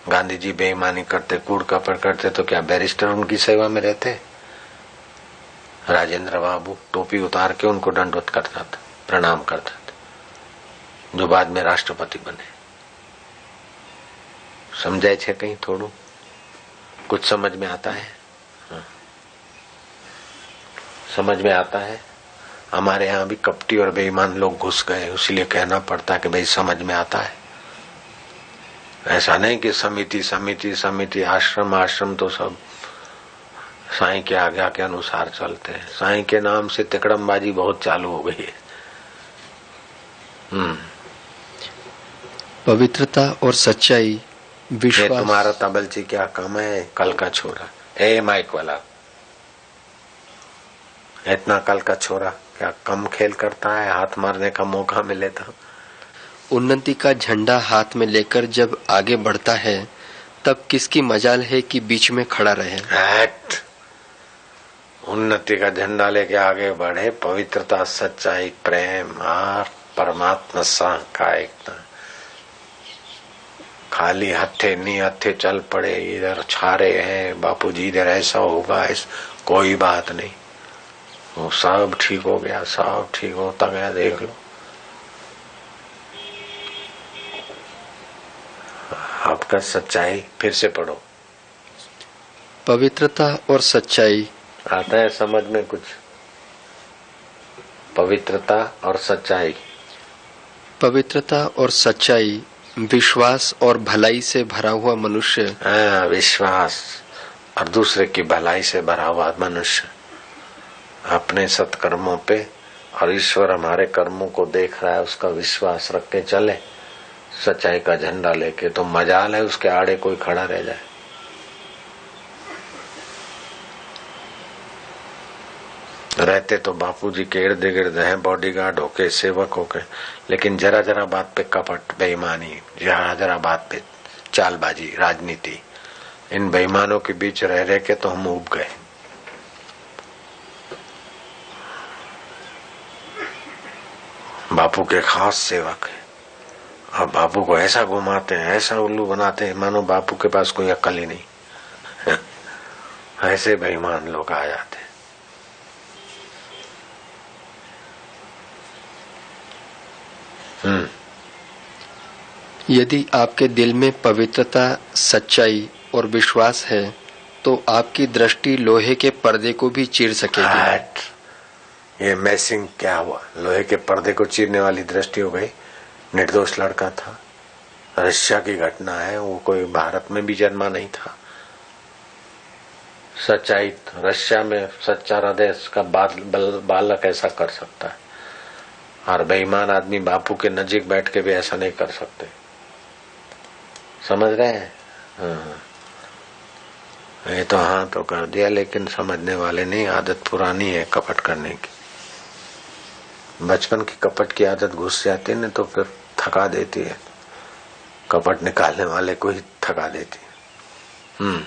गांधी जी बेईमानी करते, कूड़ कपट करते तो क्या बैरिस्टर उनकी सेवा में रहते? राजेंद्र बाबू टोपी उतार के उनको दंडवत करता था, प्रणाम करता था, जो बाद में राष्ट्रपति बने। समझाय छे कहीं थोड़ू? कुछ समझ में आता है? समझ में आता है? हमारे यहाँ भी कपटी और बेईमान लोग घुस गए, इसलिए कहना पड़ता है कि भाई समझ में आता है। ऐसा नहीं कि समिति समिति समिति, आश्रम आश्रम तो सब साईं के आज्ञा के अनुसार चलते हैं। साईं के नाम से तिकड़मबाजी बहुत चालू हो गई है। पवित्रता और सच्चाई, विश्वास। तुम्हारा तबलची क्या कम है? कल का छोरा, ए माइक वाला, इतना कल का छोरा क्या कम खेल करता है? हाथ मारने का मौका मिले तो। उन्नति का झंडा हाथ में लेकर जब आगे बढ़ता है तब किसकी मजाल है कि बीच में खड़ा रहे? उन्नति का झंडा लेके आगे बढ़े, पवित्रता, सच्चाई, प्रेम और परमात्मा सा का एकता। खाली हथे नहीं हथे चल पड़े, इधर छारे हैं बापूजी, इधर ऐसा होगा, कोई बात नहीं, वो सब ठीक हो गया, सब ठीक होता गया। देख लो आपका सच्चाई, फिर से पढ़ो। पवित्रता और सच्चाई, आता है समझ में कुछ? पवित्रता और सच्चाई, पवित्रता और सच्चाई, विश्वास और भलाई से भरा हुआ मनुष्य। विश्वास और दूसरे की भलाई से भरा हुआ मनुष्य, अपने सत्कर्मों पे और ईश्वर हमारे कर्मों को देख रहा है, उसका विश्वास रख के चले, सच्चाई का झंडा लेके, तो मजाल है उसके आड़े कोई खड़ा रह जाए। रहते तो बापूजी के इर्द गिर्द हैं, बॉडीगार्ड होके, सेवक होके, लेकिन जरा जरा बात पे कपट, बेईमानी, जरा जरा बात पे चालबाजी, राजनीति, इन बेईमानों के बीच रह रह के तो हम उब गए। बापू के खास सेवक है, अब बापू को ऐसा घुमाते हैं, ऐसा उल्लू बनाते हैं, मानो बापू के पास कोई अक्ल ही नहीं। ऐसे बेईमान लोग आ जाते हैं। यदि आपके दिल में पवित्रता, सच्चाई और विश्वास है तो आपकी दृष्टि लोहे के पर्दे को भी चीर सकेगी। ये मैसिंग क्या हुआ? लोहे के पर्दे को चीरने वाली दृष्टि हो गई। निर्दोष लड़का था, रशिया की घटना है, वो कोई भारत में भी जन्मा नहीं था। सच्चाई, रशिया में सच्चा हृदय का बालक ऐसा कर सकता है, और बेईमान आदमी बापू के नजीक बैठ के भी ऐसा नहीं कर सकते। समझ रहे हैं? ये तो हाँ तो कर दिया, लेकिन समझने वाले नहीं। आदत पुरानी है कपट करने की, बचपन की कपट की आदत घुस जाती है ना, तो फिर थका देती है। कपट निकालने वाले को ही थका देती है।